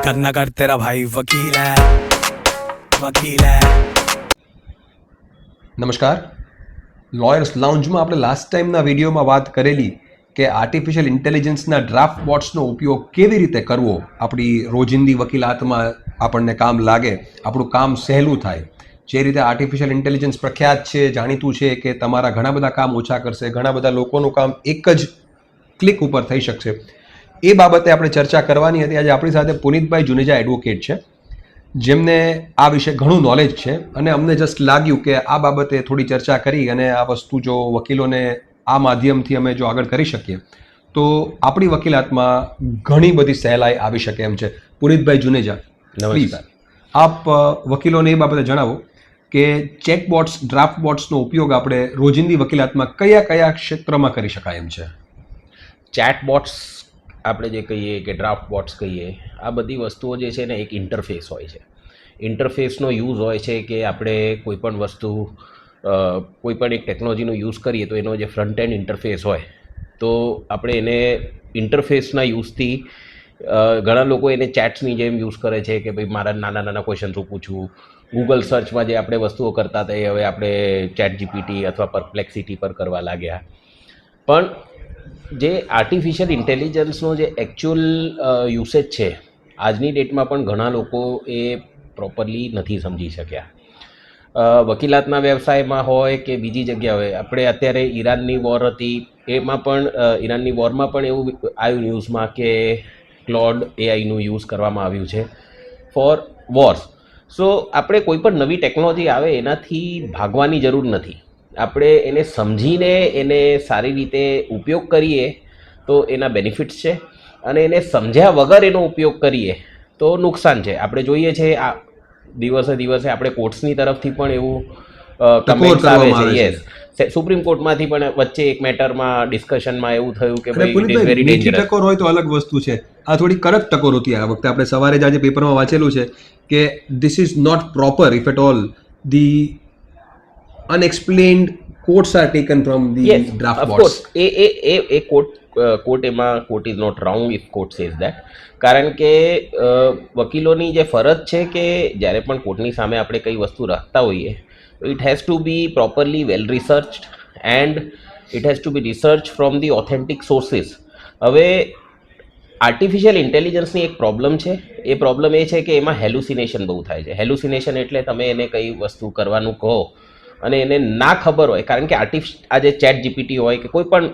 करना कर तेरा भाई वकील है નમસ્કાર. લોયર્સ લાઉન્જમાં આપણે લાસ્ટ ટાઈમના વિડીયોમાં વાત કરેલી કે આર્ટિફિશિયલ ઇન્ટેલિજન્સના ડ્રાફ્ટ બોટ્સનો ઉપયોગ કેવી રીતે કરવો આપણી રોજિંદી વકીલાતમાં આપણને કામ લાગે, આપણું કામ સહેલું થાય. જે રીતે આર્ટિફિશિયલ ઇન્ટેલિજન્સ પ્રખ્યાત છે, જાણીતું છે કે તમારા ઘણા બધા કામ ઓછા કરશે, ઘણા બધા લોકોનું કામ એક જ ક્લિક ઉપર થઈ શકશે, એ બાબતે આપણે ચર્ચા કરવાની હતી. આજે આપણી સાથે પુનિતભાઈ જુનેજા એડવોકેટ છે, જેમને આ વિશે ઘણું નોલેજ છે અને અમને જસ્ટ લાગ્યું કે આ બાબતે થોડી ચર્ચા કરી અને આ વસ્તુ જો વકીલોને આ માધ્યમથી અમે જો આગળ કરી શકીએ તો આપણી વકીલાતમાં ઘણી બધી સહેલાઈ આવી શકે એમ છે. પુનિતભાઈ જુનેજા, પ્લીઝ આપ વકીલોને એ બાબતે જણાવો કે ચેટબોટ્સ, ડ્રાફ્ટ બોટ્સનો ઉપયોગ આપણે રોજિંદી વકીલાતમાં કયા કયા ક્ષેત્રમાં કરી શકાય એમ છે. ચેટબોટ્સ આપણે જે કહીએ કે ડ્રાફ્ટ બોટ્સ કહીએ, આ બધી વસ્તુઓ જે છે ને એક ઇન્ટરફેસ હોય છે. ઇન્ટરફેસનો યુઝ હોય છે કે આપણે કોઈપણ વસ્તુ, કોઈપણ એક ટેકનોલોજીનો યુઝ કરીએ તો એનો જે ફ્રન્ટ એન્ડ ઇન્ટરફેસ હોય તો આપણે એને ઇન્ટરફેસના યુઝથી ઘણા લોકો એને ચેટ્સની જેમ યુઝ કરે છે કે ભાઈ મારા નાના નાના ક્વેશ્ચન્સો પૂછવું. ગૂગલ સર્ચમાં જે આપણે વસ્તુઓ કરતા હતા એ હવે આપણે ચેટ જીપીટી અથવા પરપ્લેક્સિટી પર કરવા લાગ્યા. પણ જે આર્ટિફિશિયલ ઇન્ટેલિજન્સનો જે એકચ્યુઅલ યુસેજ છે આજની ડેટમાં પણ ઘણા લોકો એ પ્રોપરલી નથી સમજી શક્યા. વકીલાતના વ્યવસાયમાં હોય કે બીજી જગ્યા હોય, આપણે અત્યારે ઈરાનની વોર હતી એમાં પણ ઈરાનની વોરમાં પણ એવું આવ્યું ન્યૂઝમાં કે ક્લોડ એઆઈનું યુઝ કરવામાં આવ્યું છે ફોર વોર્સ. સો આપણે કોઈ પણ નવી ટેકનોલોજી આવે એનાથી ભાગવાની જરૂર નથી. આપણે એને સમજીને એને સારી રીતે ઉપયોગ કરીએ તો એના બેનિફિટ્સ છે અને એને સમજ્યા વગર એનો ઉપયોગ કરીએ તો નુકસાન છે. આપણે જોઈએ છે આ દિવસે દિવસે આપણે કોર્ટ્સની તરફથી પણ એવું કમેન્ટ્સ આવે છે. યસ, સુપ્રીમ કોર્ટમાંથી પણ વચ્ચે એક મેટરમાં ડિસ્કશનમાં એવું થયું કે ભાઈ ઇટ ઇઝ વેરી ડેન્જરસ. ટકોર હોય તો અલગ વસ્તુ છે, આ થોડી કડક ટકોર હતી આ વખતે. આપણે સવારે જ આજે પેપરમાં વાંચેલું છે કે this is not proper if at all the unexplained quotes are taken from the draft bots. Court is not wrong if court says that. કારણ કે વકીલોની જે ફરજ છે કે જ્યારે પણ કોર્ટની સામે આપણે કઈ વસ્તુ રાખતા હોઈએ it has to be properly well researched and it has to be research from the authentic sources. હવે આર્ટિફિશિયલ ઇન્ટેલિજન્સની એક પ્રોબ્લેમ છે. એ પ્રોબ્લેમ એ છે કે એમાં હેલુસિનેશન બહુ થાય છે. હેલુસિનેશન એટલે તમે એને કઈ વસ્તુ કરવાનું કહો અને એને ના ખબર હોય. કારણ કે આ જે ચેટ જીપીટી હોય કે કોઈ પણ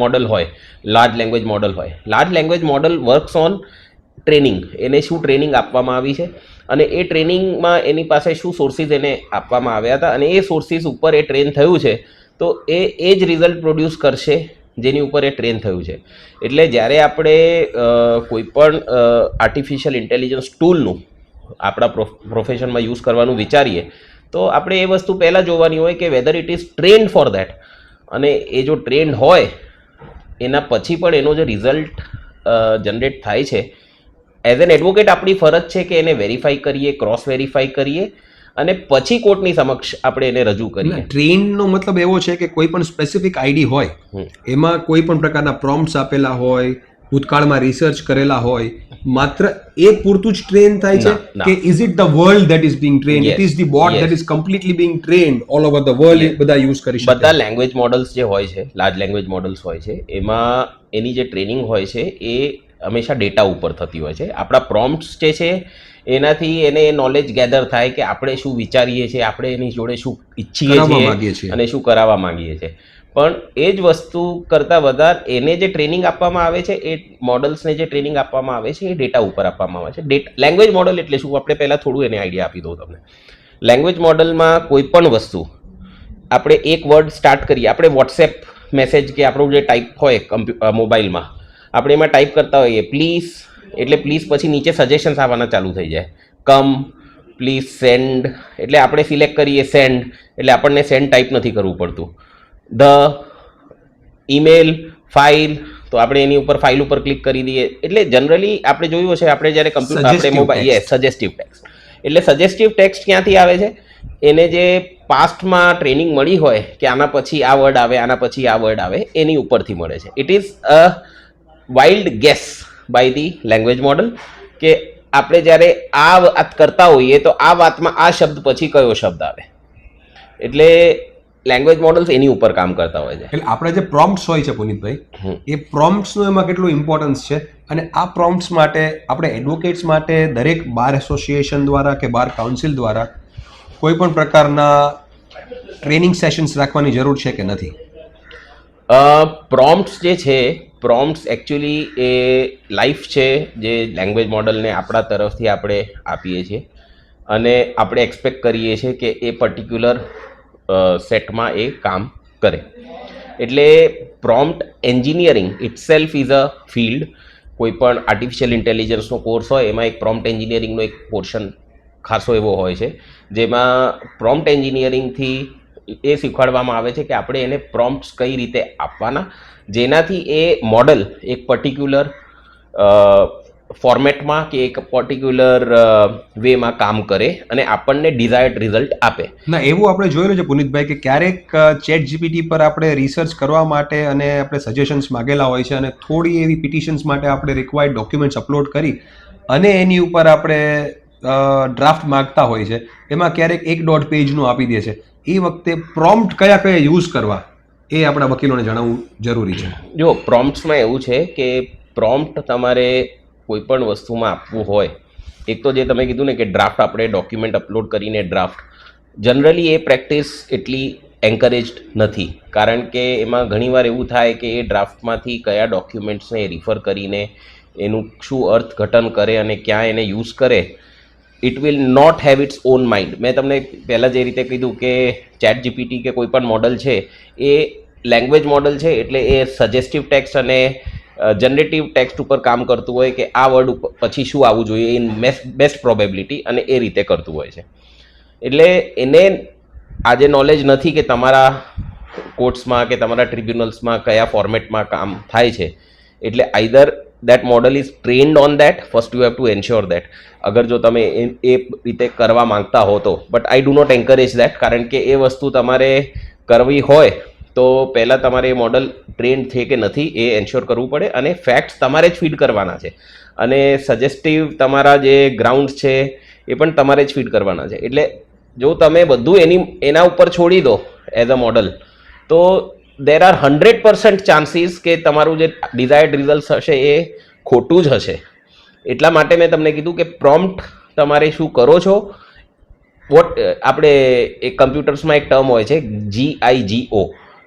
મોડલ હોય, લાર્જ લેંગ્વેજ મોડલ હોય, large language model works on training. એને શું ટ્રેનિંગ આપવામાં આવી છે અને એ ટ્રેનિંગમાં એની પાસે શું સોર્સિસ એને આપવામાં આવ્યા હતા અને એ સોર્સિસ ઉપર એ ટ્રેન થયું છે તો એ જ રિઝલ્ટ પ્રોડ્યુસ કરશે જેની ઉપર એ ટ્રેન થયું છે. એટલે જ્યારે આપણે કોઈ પણ આર્ટિફિશિયલ ઇન્ટેલિજન્સ ટૂલનું આપણા પ્રોફેશનમાં યુઝ કરવાનું વિચારીએ તો આપણે એ વસ્તુ પહેલાં જોવાની હોય કે weather it is trend for that. અને એ જો ટ્રેન્ડ હોય એના પછી પણ એનો જે રિઝલ્ટ જનરેટ થાય છે, એઝ એન એડવોકેટ આપણી ફરજ છે કે એને વેરીફાઈ કરીએ, ક્રોસ વેરીફાઈ કરીએ અને પછી કોર્ટની સમક્ષ આપણે એને રજૂ કરીએ. ટ્રેનનો મતલબ એવો છે કે કોઈ પણ સ્પેસિફિક આઈડી હોય, એમાં કોઈ પણ પ્રકારના પ્રોમ્પ્ટ્સ આપેલા હોય, ભૂતકાળમાં રિસર્ચ કરેલા હોય, માત્ર એ પૂરતું જ ટ્રેન થાય છે કે is it the world that is being trend? It is the boat that is completely being trend all over the world. બધા યુઝ કરી શકે. બધા લેંગ્વેજ મોડલ્સ જે હોય છે, લાર્જ લેંગ્વેજ મોડલ્સ હોય છે, એમાં એની જે ટ્રેનિંગ હોય છે એ હંમેશા ડેટા ઉપર થતી હોય છે. આપણા પ્રોમ્પ્ટ્સ જે છે એનાથી એને નોલેજ ગેધર થાય કે આપણે શું વિચારીએ છીએ, આપણે એની જોડે શું ઈચ્છીએ છીએ અને શું કરાવવા માંગીએ છીએ. પણ એ જ વસ્તુ કરતાં વધારે એને જે ટ્રેનિંગ આપવામાં આવે છે, એ મોડલ્સને જે ટ્રેનિંગ આપવામાં આવે છે એ ડેટા ઉપર આપવામાં આવે છે. લેંગ્વેજ મોડલ એટલે શું? આપણે પહેલાં થોડું એને આઈડિયા આપી દઉં તમને. લેંગ્વેજ મોડલમાં કોઈ પણ વસ્તુ આપણે એક વર્ડ સ્ટાર્ટ કરીએ, આપણે વોટ્સએપ મેસેજ કે આપણું જે ટાઈપ હોય મોબાઈલમાં, આપણે એમાં ટાઈપ કરતા હોઈએ પ્લીઝ, એટલે પ્લીઝ પછી નીચે સજેશન્સ આવવાના ચાલુ થઈ જાય. કમ, પ્લીઝ, સેન્ડ, એટલે આપણે સિલેક્ટ કરીએ સેન્ડ, એટલે આપણને સેન્ડ ટાઈપ નથી કરવું પડતું. ધ ઈમેલ, ફાઇલ, તો આપણે એની ઉપર ફાઇલ ઉપર ક્લિક કરી દઈએ. એટલે જનરલી આપણે જોયું હશે આપણે જ્યારે કમ્પ્યુટર આપણે મોબાઈલ, સજેસ્ટિવ ટેક્સ્ટ. એટલે સજેસ્ટિવ ટેક્સ્ટ ક્યાંથી આવે છે? એને જે પાસ્ટમાં ટ્રેનિંગ મળી હોય કે આના પછી આ વર્ડ આવે, આના પછી આ વર્ડ આવે, એની ઉપરથી મળે છે. It is a wild guess by the language model કે આપણે જ્યારે આ વાત કરતા હોઈએ તો આ વાતમાં આ શબ્દ પછી કયો શબ્દ આવે. એટલે લેંગ્વેજ મોડલ્સ એની ઉપર કામ કરતા હોય છે. એટલે આપણે જે પ્રોમ્પ્ટ્સ હોય છે પુનિતભાઈ, એ પ્રોમ્પ્ટ્સનું એમાં કેટલું ઇમ્પોર્ટન્સ છે, અને આ પ્રોમ્પ્ટ્સ માટે આપણે એડવોકેટ્સ માટે દરેક બાર એસોસિએશન દ્વારા કે બાર કાઉન્સિલ દ્વારા કોઈ પણ પ્રકારના ટ્રેનિંગ સેશન્સ રાખવાની જરૂર છે કે નથી? પ્રોમ્પ્ટ્સ જે છે, પ્રોમ્પ્ટ્સ એકચ્યુઅલી એ લાઈફ છે જે લેંગ્વેજ મોડલને આપણા તરફથી આપણે આપીએ છીએ, અને આપણે એક્સપેક્ટ કરીએ છીએ કે એ પર્ટિક્યુલર સેટમાં એ કામ કરે. એટલે prompt engineering itself is a field. કોઈ પણ આર્ટિફિશિયલ ઇન્ટેલિજન્સનો કોર્સ હોય એમાં એક પ્રોમ્પ્ટ એન્જિનિયરિંગનો એક પોર્શન ખાસો એવો હોય છે, જેમાં પ્રોમ્પ્ટ એન્જિનિયરિંગથી એ શીખવાડવામાં આવે છે કે આપણે એને પ્રોમ્પ્ટ્સ કઈ રીતે આપવાના, જેનાથી એ મોડલ એક પર્ટિક્યુલર ફોર્મેટમાં કે એક પર્ટિક્યુલર વેમાં કામ કરે અને આપણને ડિઝાયર્ડ રિઝલ્ટ આપે. ના, એવું આપણે જોયેલું છે પુનિતભાઈ કે ક્યારેક ચેટ જીપીટી પર આપણે રિસર્ચ કરવા માટે અને આપણે સજેશન્સ માગેલા હોય છે, અને થોડી એવી પિટિશન્સ માટે આપણે રિક્વાયર્ડ ડોક્યુમેન્ટ્સ અપલોડ કરી અને એની ઉપર આપણે ડ્રાફ્ટ માગતા હોય છે, એમાં ક્યારેક 1.5 પેજનું આપી દે છે. એ વખતે પ્રોમ્પ્ટ કયા કયા યુઝ કરવા એ આપણા વકીલોને જણાવવું જરૂરી છે. જો પ્રોમ્પ્ટ્સમાં એવું છે કે પ્રોમ્પ્ટ તમારે કોઈ પણ વસ્તુમાં આપવું હોય, એક તો જે તમે કીધું ને કે ડ્રાફ્ટ આપણે ડોક્યુમેન્ટ અપલોડ કરીને ડ્રાફ્ટ, જનરલી એ પ્રેક્ટિસ એટલી એન્કરેજડ નથી, કારણ કે એમાં ઘણીવાર એવું થાય કે એ ડ્રાફ્ટમાંથી કયા ડોક્યુમેન્ટ્સને રિફર કરીને એનું શું અર્થઘટન કરે અને ક્યાં એને યુઝ કરે, it will not have its own mind. મેં તમને પહેલાં જે રીતે કીધું કે ચેટ જીપીટી કે કોઈ પણ મોડલ છે એ લેંગ્વેજ મોડલ છે, એટલે એ સજેસ્ટિવ ટેક્સ્ટ અને જનરેટિવ ટેક્સ્ટ ઉપર કામ કરતું હોય કે આ વર્ડ ઉપર પછી શું આવવું જોઈએ ઇન બેસ્ટ પ્રોબેબિલિટી, અને એ રીતે કરતું હોય છે. એટલે એને આજે નોલેજ નથી કે તમારા કોર્ટ્સમાં કે તમારા ટ્રિબ્યુનલ્સમાં કયા ફોર્મેટમાં કામ થાય છે. એટલે either that model is trained on that, first you have to ensure that. અગર જો તમે એ રીતે કરવા માંગતા હો તો, but I do not encourage that, કારણ કે એ વસ્તુ તમારે કરવી હોય તો પહેલાં તમારે એ મોડલ ટ્રેન્ડ છે કે નથી એ એન્શ્યોર કરવું પડે, અને ફેક્ટ્સ તમારે જ ફીડ કરવાના છે, અને સજેસ્ટિવ તમારા જે ગ્રાઉન્ડ છે એ પણ તમારે જ ફીડ કરવાના છે. એટલે જો તમે બધું એના ઉપર છોડી દો એઝ અ મોડલ, તો there are 100% ચાન્સીસ કે તમારું જે ડિઝાયર્ડ રિઝલ્ટ હશે એ ખોટું જ હશે. એટલા માટે મેં તમને કીધું કે પ્રોમ્પ્ટ તમારે શું કરો છો, આપણે એક કમ્પ્યુટર્સમાં એક ટર્મ હોય છે GIGO,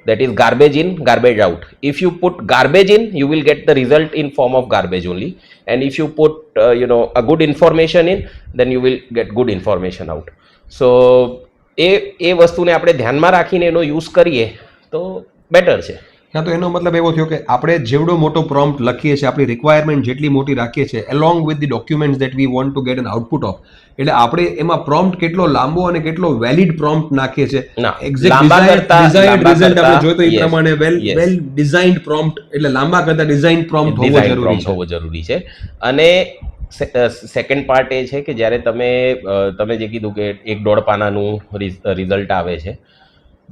that is garbage in, garbage out. If you put garbage in, you will get the result in form of garbage only, and if you put a good information in, then you will get good information out. So એ વસ્તુને આપણે ધ્યાનમાં રાખીને એનો use કરીએ તો better છે. ના, તો એનો મતલબ એવો થયો કે આપણે જેવડો મોટો પ્રોમ્પ્ટ લખીએ છીએ, આપણી રિક્વાયરમેન્ટ જેટલી મોટી રાખીએ છીએ, along with the documents that we want to get an output of, એટલે આપણે એમાં પ્રોમ્પ્ટ કેટલો લાંબો અને કેટલો વેલિડ પ્રોમ્પ્ટ નાખીએ છીએ, એક્ઝેક્ટ ડિઝાયર્ડ રિઝલ્ટ આપણે જોઈએ તો એ પ્રમાણે વેલ ડિઝાઇન્ડ પ્રોમ્પ્ટ, એટલે લાંબા કરતા ડિઝાઇન પ્રોમ્પ્ટ હોવો જરૂરી છે. અને સેકન્ડ પાર્ટ એ છે કે જ્યારે તમે જે કીધું કે 1.5 પાનાનું રિઝલ્ટ આવે છે,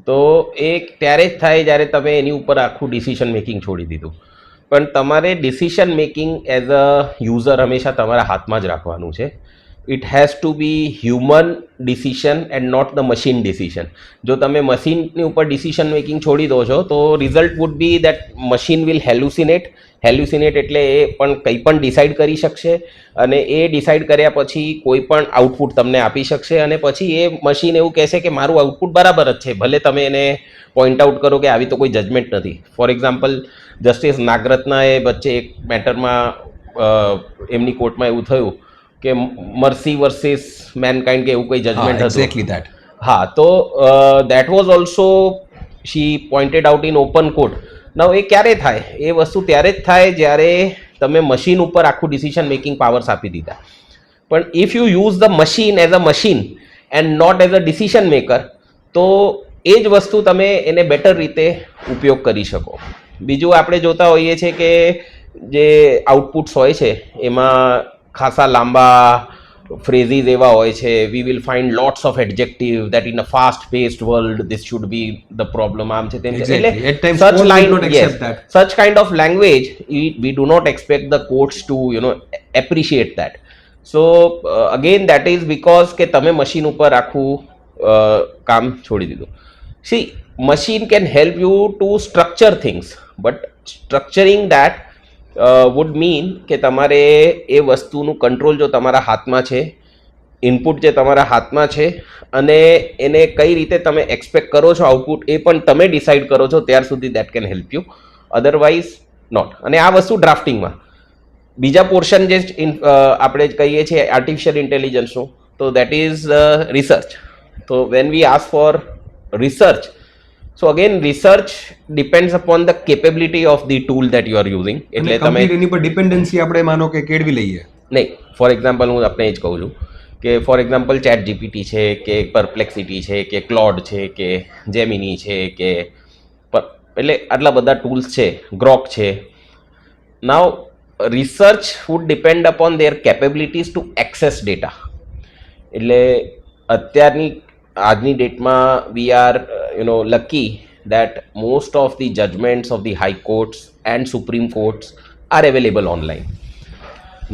તો એ ત્યારે જ થાય જ્યારે તમે એની ઉપર આખું ડિસિશન મેકિંગ છોડી દીધું. પણ તમારે decision making as a user હંમેશા તમારા હાથમાં જ રાખવાનું છે. It has to be human decision and not the machine decision. જો તમે મશીનની ઉપર ડિસિશન મેકિંગ છોડી દો છો તો result would be that machine will hallucinate એટલે એ પણ કંઈ પણ ડિસાઇડ કરી શકશે, અને એ ડિસાઇડ કર્યા પછી કોઈ પણ આઉટપુટ તમને આપી શકશે, અને પછી એ મશીન એવું કહેશે કે મારું આઉટપુટ બરાબર જ છે, ભલે તમે એને પોઈન્ટ આઉટ કરો કે આવી તો કોઈ જજમેન્ટ નથી. ફોર એક્ઝામ્પલ, જસ્ટિસ નાગરત્નાએ વચ્ચે એક મેટરમાં એમની કોર્ટમાં એવું થયું કે મર્સી વર્સિસ મેનકાઇન્ડ કે એવું કોઈ જજમેન્ટ હતું. Exactly that. હા, તો that was also she pointed out in open court. નવ એ ક્યારે થાય? એ વસ્તુ ત્યારે જ થાય જ્યારે તમે મશીન ઉપર આખું ડિસિશન મેકિંગ પાવર્સ આપી દીધા. પણ if you use the machine as a machine and not as a decision maker, તો એ જ વસ્તુ તમે એને બેટર રીતે ઉપયોગ કરી શકો. બીજું આપણે જોતા હોઈએ છીએ કે જે આઉટપુટ્સ હોય છે એમાં ખાસા લાંબા phrases એવા હોય છે. We will find lots of adjective that in a fast paced world this should be the problem, આમ છે તેમ છે. એટલે such kind of language we do not expect the courts to appreciate that. So again that is because કે તમે machine ઉપર આખું કામ છોડી દીધું. C machine can help you to structure things, but structuring that would mean કે તમારે એ વસ્તુનું કંટ્રોલ જો તમારા હાથમાં છે, ઇનપુટ જે તમારા હાથમાં છે અને એને કઈ રીતે તમે એક્સપેક્ટ કરો છો આઉટપુટ એ પણ તમે ડિસાઇડ કરો છો ત્યાર સુધી that can help you, otherwise not. અને આ વસ્તુ ડ્રાફ્ટિંગમાં. બીજા પોર્શન જે આપણે કહીએ છીએ આર્ટિફિશિયલ ઇન્ટેલિજન્સનું, તો દેટ ઇઝ રિસર્ચ. તો when we ask for research, so again research depends upon the capability of the tool that you are using. એટલે તમે એની પર ડિપેન્ડન્સી આપણે માનો કે કેળવી લઈએ નહીં. ફોર એક્ઝામ્પલ હું આપણે એ જ કહું છું કે ફોર એક્ઝામ્પલ ચેટ જીપીટી છે કે પરપ્લેક્સિટી છે કે ક્લોડ છે કે જેમિની છે કે એટલે આટલા બધા ટૂલ્સ છે, ગ્રોક છે. Now research would depend upon their capabilities to access data. એટલે અત્યારની આજની ડેટમાં we are lucky that most of the judgments of the high courts and supreme courts are available online.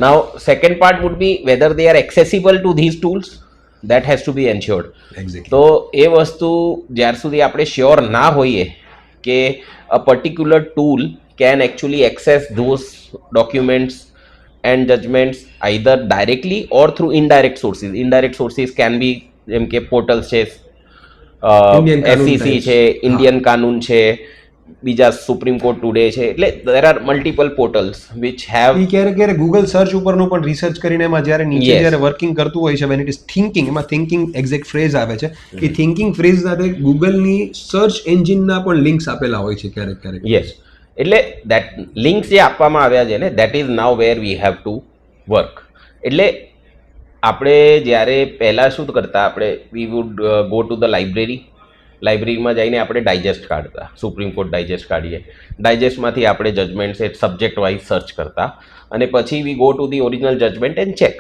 Now second part would be whether they are accessible to these tools, that has to be ensured. Exactly. તો એ વસ્તુ જ્યાર સુધી આપણે sure ના હોઈએ કે a particular tool can actually access those documents and judgments either directly or through indirect sources. Indirect sources can be જેમ કે પોર્ટલ્સ છે, SEC છે, ઇન્ડિયન કાનૂન છે, બીજા સુપ્રીમ કોર્ટ ટુડે છે. એટલે દેર are multiple portals which have. ક્યારેક ગૂગલ સર્ચ ઉપરનું પણ રિસર્ચ કરીને એમાં જ્યારે નીચે જ્યારે વર્કિંગ કરતું હોય છે, વેન ઇટ ઇઝ થિંકિંગ, એમાં થિંકિંગ એક્ઝેક્ટ ફ્રેઝ આવે છે. એ થિંકિંગ ફ્રેઝ સાથે ગૂગલની સર્ચ એન્જિનના પણ લિંક્સ આપેલા હોય છે ક્યારેક. યસ, એટલે દેટ લિંક્સ જે આપવામાં આવ્યા છે ને, that is now where we have to work. એટલે આપણે જ્યારે પહેલાં શું કરતા, આપણે we would go to the લાઇબ્રેરીમાં જઈને આપણે ડાયજેસ્ટ કાઢતા, સુપ્રીમ કોર્ટ ડાયજેસ્ટ કાઢીએ, ડાયજેસ્ટમાંથી આપણે જજમેન્ટ એ સબ્જેક્ટ વાઇઝ સર્ચ કરતા અને પછી we go to the original judgement and check.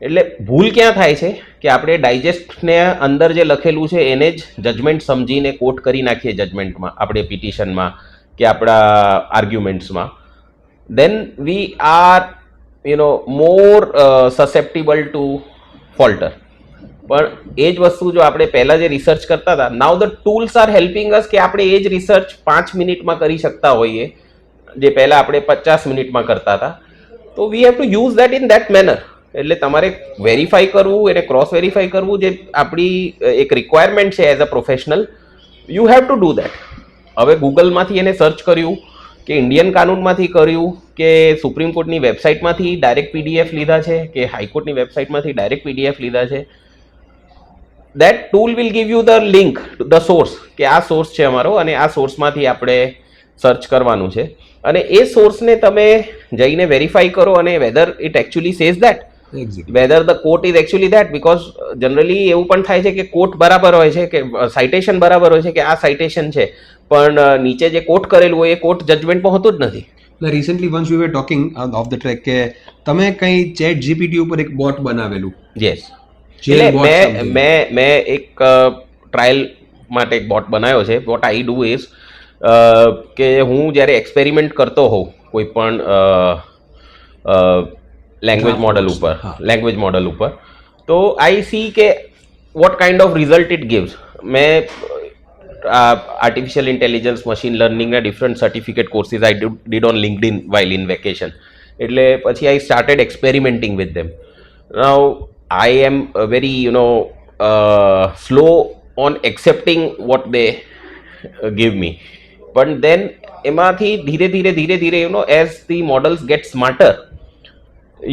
એટલે ભૂલ ક્યાં થાય છે કે આપણે ડાયજેસ્ટને અંદર જે લખેલું છે એને જ જજમેન્ટ સમજીને કોટ કરી નાખીએ જજમેન્ટમાં, આપણે પિટિશનમાં કે આપણા આર્ગ્યુમેન્ટ્સમાં. Then we are more susceptible to falter. પણ એ જ વસ્તુ જો આપણે પહેલાં જે રિસર્ચ કરતા હતા, now the tools are helping us કે આપણે એ જ રિસર્ચ 5 મિનિટમાં કરી શકતા હોઈએ જે પહેલાં આપણે 50 મિનિટમાં કરતા હતા. તો વી have to use that in that manner. એટલે તમારે વેરીફાઈ કરવું, એને ક્રોસ વેરીફાઈ કરવું જે આપણી એક રિક્વાયરમેન્ટ છે as a professional, you have to do that. હવે ગૂગલમાંથી એને સર્ચ કર્યું કે ઇન્ડિયન કાનૂનમાંથી કર્યું કે સુપ્રીમ કોર્ટની વેબસાઇટમાંથી ડાયરેક્ટ PDF લીધા છે કે હાઈકોર્ટની વેબસાઇટમાંથી ડાયરેક્ટ PDF લીધા છે, that tool will give you the link to the source કે આ સોર્સ છે અમારો અને આ સોર્સમાંથી આપણે સર્ચ કરવાનું છે. અને એ સોર્સને તમે જઈને વેરીફાઈ કરો અને weather it actually says that, whether the court is actually that. Because generally એવું પણ થાય છે કે કોર્ટ બરાબર હોય છે કે સાઇટેશન બરાબર હોય છે કે આ સાઇટેશન છે, પણ નીચે જે કોટ કરેલું હોય એ કોટ જજમેન્ટમાં હોતું જ નથી. Recently once we were talking of the track કે તમે કંઈ ચેટ જીપીટી ઉપર એક બોટ બનાવેલું. યસ, એટલે મેં એક ટ્રાયલ માટે એક બોટ બનાવ્યો છે. વોટ આઈ ડુ ઇઝ કે હું જ્યારે એક્સપેરિમેન્ટ કરતો હોઉં કોઈ પણ લેંગ્વેજ મોડલ ઉપર તો આઈ સી કે what kind of result it gives. મેં artificial intelligence, machine learning ના different certificate courses I did on LinkedIn while in vacation. એટલે પછી I started experimenting with them. Now I am very slow on accepting what they give me, but then એમાંથી ધીરે as the models get smarter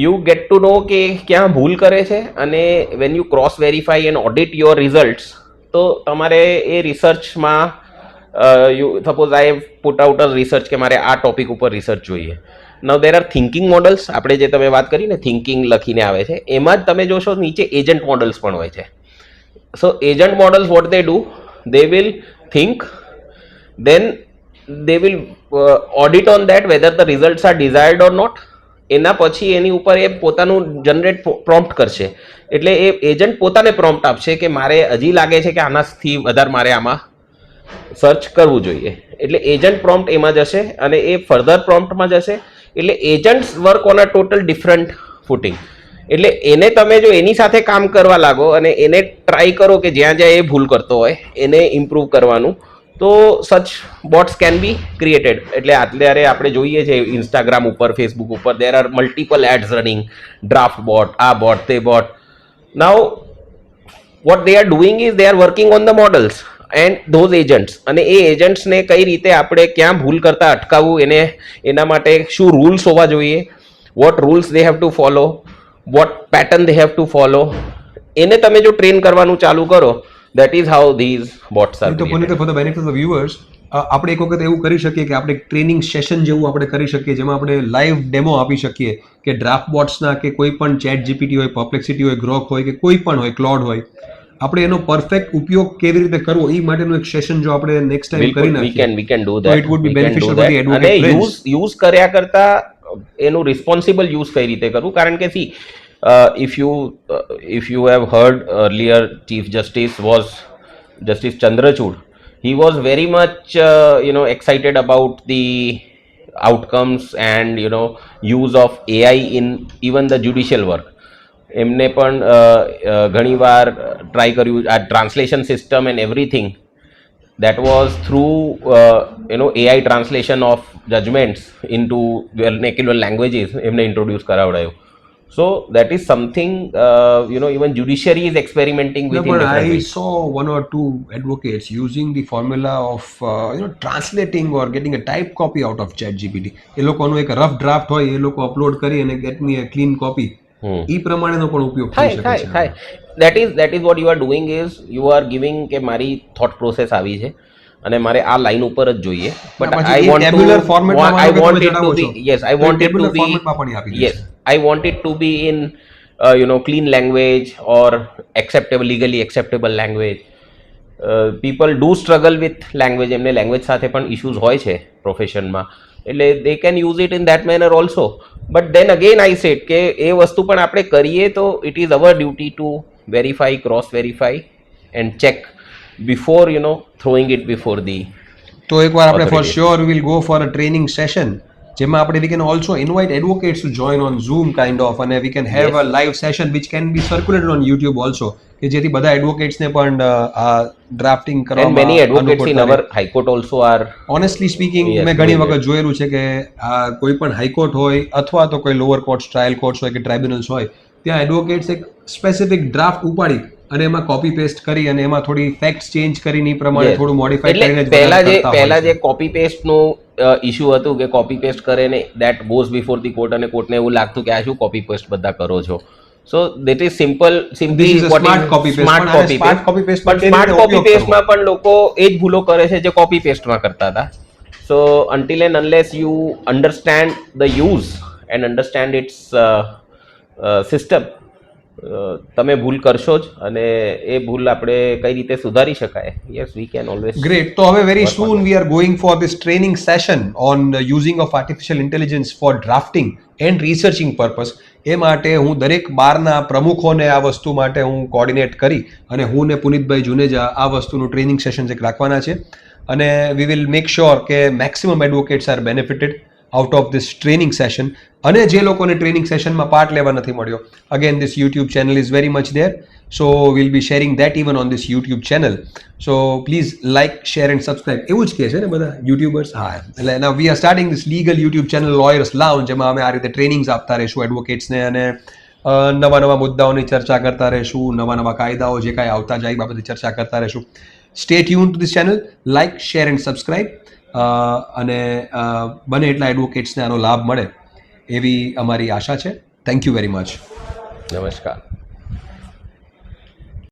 you get to know કે ક્યાં ભૂલ કરે છે. અને when you cross verify and audit your results, તો તમારે એ રિસર્ચમાં suppose I have put out a research કે મારે આ ટોપિક ઉપર રિસર્ચ જોઈએ. Now there are thinking models, આપણે જે તમે વાત કરી ને થિંકિંગ લખીને આવે છે, એમાં જ તમે જોશો નીચે એજન્ટ મોડલ્સ પણ હોય છે. So agent models what they do, they will think, then they will audit on that whether the results are desired or not. એના પછી એની ઉપર એ પોતાનું જનરેટ પ્રોમ્પ્ટ કરશે. એટલે એ એજન્ટ પોતાને પ્રોમ્પ્ટ આપશે કે મારે હજી લાગે છે કે આનાથી વધારે મારે આમાં સર્ચ કરવું જોઈએ. એટલે એજન્ટ પ્રોમ્પ્ટ એમાં જશે અને એ ફર્ધર પ્રોમ્પ્ટમાં જશે. એટલે agents work on a total different footing. એટલે એને તમે જો એની સાથે કામ કરવા લાગો અને એને ટ્રાય કરો કે જ્યાં જ્યાં એ ભૂલ કરતો હોય એને ઇમ્પ્રૂવ કરવાનું, તો સચ બોટ્સ કેન બી ક્રિએટેડ. એટલે અત્યારે આપણે જોઈએ છે ઇન્સ્ટાગ્રામ ઉપર, ફેસબુક ઉપર, there are multiple ads running, draft bot, આ બોટ, તે bot. Now what they are doing is they are working on the models and those agents, અને એ એજન્ટ્સને કઈ રીતે આપણે ક્યાં ભૂલ કરતા અટકાવવું, એના માટે શું રૂલ્સ હોવા જોઈએ, what rules they have to follow, what pattern they have to follow, એને તમે જો ટ્રેન કરવાનું ચાલુ કરો, that is how these bots are તો Punit, for the benefit of viewers, આપણે એક વખત એવું કરી શકીએ કે આપણે ટ્રેનિંગ સેશન જેવું આપણે કરી શકીએ, જેમાં આપણે લાઈવ ડેમો આપી શકીએ કે ડ્રાફ્ટ બોટ્સના કે કોઈ પણ ચેટ જીપીટી હોય, પરપ્લેક્સિટી હોય, ગ્રોક હોય કે કોઈ પણ હોય, ક્લોડ હોય, આપણે એનો પરફેક્ટ ઉપયોગ કેવી રીતે કરવો એ માટેનું એક સેશન જો આપણે નેક્સ્ટ ટાઈમ કરી નાખીએ, we can do that, it would be beneficial for the અને advocate યુઝ કર્યા કરતા એનું રિસ્પોન્સિબલ યુઝ કઈ રીતે કરવું, કારણ કે C if you have heard earlier, Chief Justice was Justice Chandrachud. He was very much excited about the outcomes and use of AI in even the judicial work. એમને પણ ઘણીવાર ટ્રાય કર્યું આ translation system and everything that was through AI translation of judgments into vernacular languages એમને introduce કરાવડાયું. So that is something even judiciary is experimenting with. No, in but different I ways. saw one or two advocates using the formula of translating or getting a type copy out of ChatGPT. એ લોકોનો એક rough draft હોય એ લોકો upload કરી અને get me a clean copy. એ પ્રમાણેનો પણ ઉપયોગ થઈ શકે છે. that is what you are doing is you are giving કે મારી thought process આવી છે અને મારે આ લાઈન ઉપર જ જોઈએ, but I want tabular format માં I want it to જણાવો be છો. yes I want it to tabular be format માં પણ આપી yes I want it to be in clean language or acceptable, legally acceptable language. People do struggle with language, એમને language સાથે પણ issues હોય છે પ્રોફેશનમાં, એટલે they can use it in that manner also. But then again I said કે એ વસ્તુ પણ આપણે કરીએ તો it is our duty to verify, cross verify and check before throwing it before the તો એકવાર આપણે for authorities. sure we will go for a training session જેમાં આપણે we can also invite advocates to join on Zoom kind of, અને we can have Yes. a live session which can be circulated on YouTube also, કે જેથી બધા advocates ને પણ આ drafting and કરવામાં many advocates in અનુકૂળતા our high court also are honestly speaking Yes, મેં ઘણી doing વખત જોયેલું છે કે આ કોઈ પણ હાઈકોર્ટ હોય અથવા તો કોઈ લોઅર કોર્ટ્સ, ટ્રાયલ કોર્ટ્સ હોય કે ટ્રાઇબ્યુનલ્સ હોય, ત્યાં એડવોકેટ્સ એક સ્પેસિફિક ડ્રાફ્ટ ઉપાડી અને એમાં કોપી પેસ્ટ કરી અને એમાં થોડી ફેક્ટ્સ ચેન્જ કરીને એ પ્રમાણે Yes. થોડું મોડિફાઈ એટલે કરીને જ પહેલા બધા જે કરતા હોય પહેલા છે. જે કોપી પેસ્ટ નું ઇશ્યુ હતું કે કોપી પેસ્ટ કરે ને that goes before the court અને કોર્ટને એવું લાગતું કે આ શું કોપી પેસ્ટ બધા કરો છો. So that is simply This is a smart copy paste. Smart પણ આ કોપી smart copy paste માં કેવી સ્માર્ટ રીતે કોપી ઉપયોગ પેસ્ટમાં પણ લોકો એ જ ભૂલો કરે છે જે કોપી પેસ્ટમાં કરતા હતા. સો until and unless you understand the use and understand its system, તમે ભૂલ કરશો જ અને એ ભૂલ આપણે કઈ રીતે સુધારી શકાય. Yes we can always. Great. So very soon we are going for this training session on using of artificial intelligence for drafting and researching purpose. એ માટે હું દરેક બારના પ્રમુખોને આ વસ્તુ માટે હું કોર્ડિનેટ કરી અને હું ને પુનિતભાઈ જુનેજા આ વસ્તુનું ટ્રેનિંગ સેશન એક રાખવાના છે અને વી વિલ મેક શ્યોર કે maximum advocates are benefited out of this training session. અને જે લોકોને ટ્રેનિંગ સેશનમાં પાર્ટ લેવા નથી મળ્યો, again this YouTube channel is very much there, so will be sharing that even on this YouTube channel. So please like, share and subscribe, એવું જ કહે છે ને બધા યુટ્યુબર્સ. હા, એટલે now we are starting this legal YouTube channel Lawyers Lounge, જેમાં અમે આ રીતે ટ્રેનિંગ્સ આપતા રહીશું એડવોકેટ્સને અને નવા નવા મુદ્દાઓની ચર્ચા કરતા રહીશું, નવા નવા કાયદાઓ જે કાંઈ આવતા જાય એ બાબતે ચર્ચા કરતા રહીશું. Stay tune two this channel, like, share and subscribe, અને બને એટલા એડવોકેટ્સને આનો લાભ મળે એવી અમારી આશા છે. Thank you very much. નમસ્કાર.